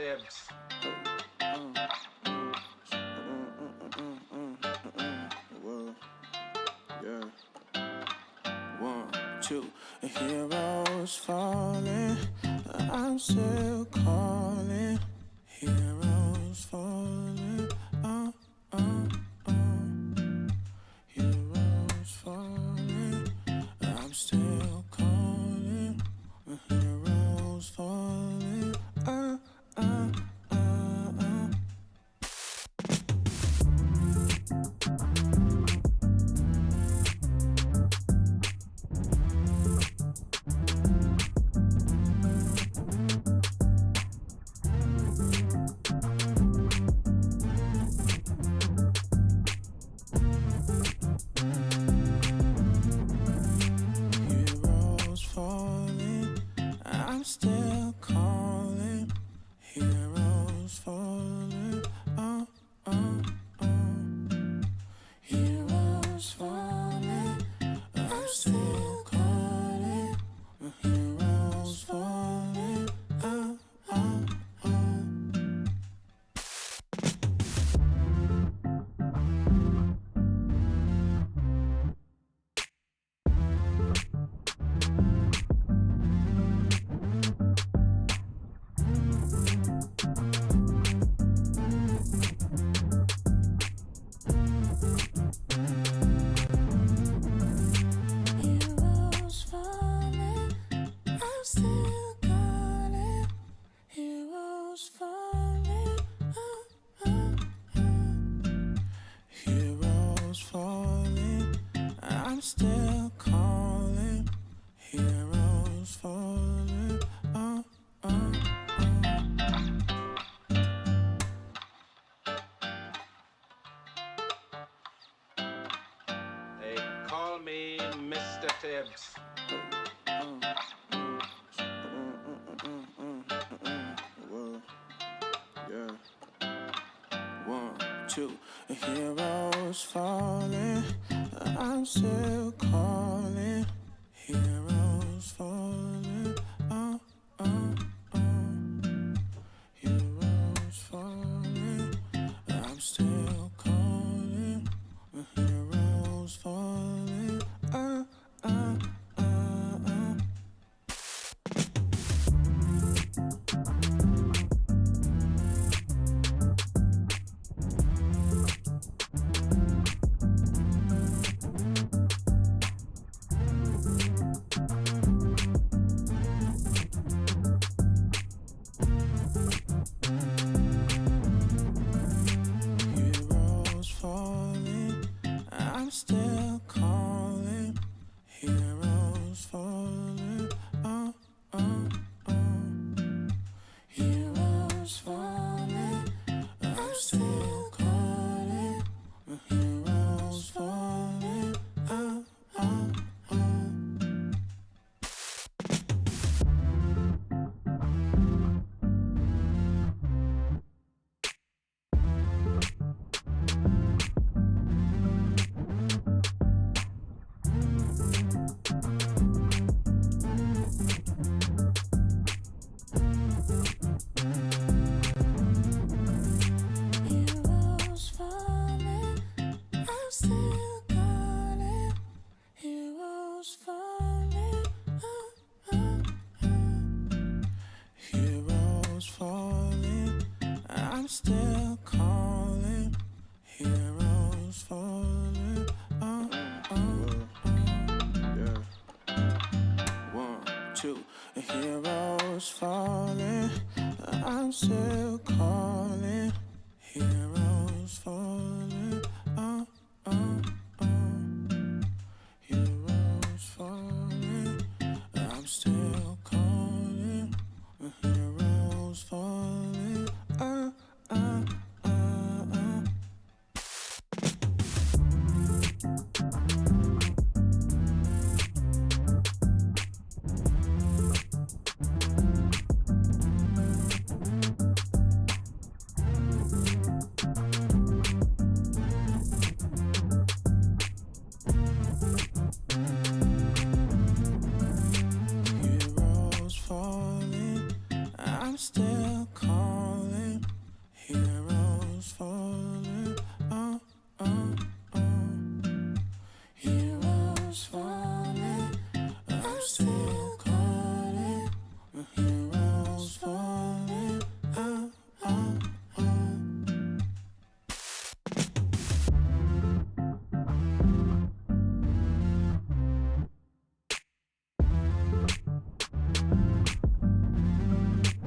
tips. Whoa, yeah. 1, 2, heroes falling. I'm still calling. Heroes falling. Heroes falling. I'm still calling. Heroes falling. Heroes falling, I'm still calling. Heroes falling, Heroes falling, I'm still calling. Heroes falling, Heroes falling, I'm still calling. Heroes falling, Heroes falling, I'm still calling. Heroes falling, They call me Mr. Tibbs. Whoa, yeah. 1, 2, heroes falling. I'm still calling. Heroes falling. Heroes falling. I'm still calling. Heroes falling. Heroes falling, I'm still calling. Heroes falling, Heroes falling, I'm still calling. Heroes falling, Heroes falling, I'm still calling. Heroes falling, Heroes falling, I'm still calling. Heroes falling, yeah. 1, 2, heroes falling, I'm still calling. Heroes falling, Heroes falling, I'm still calling. Heroes falling, I'm still calling.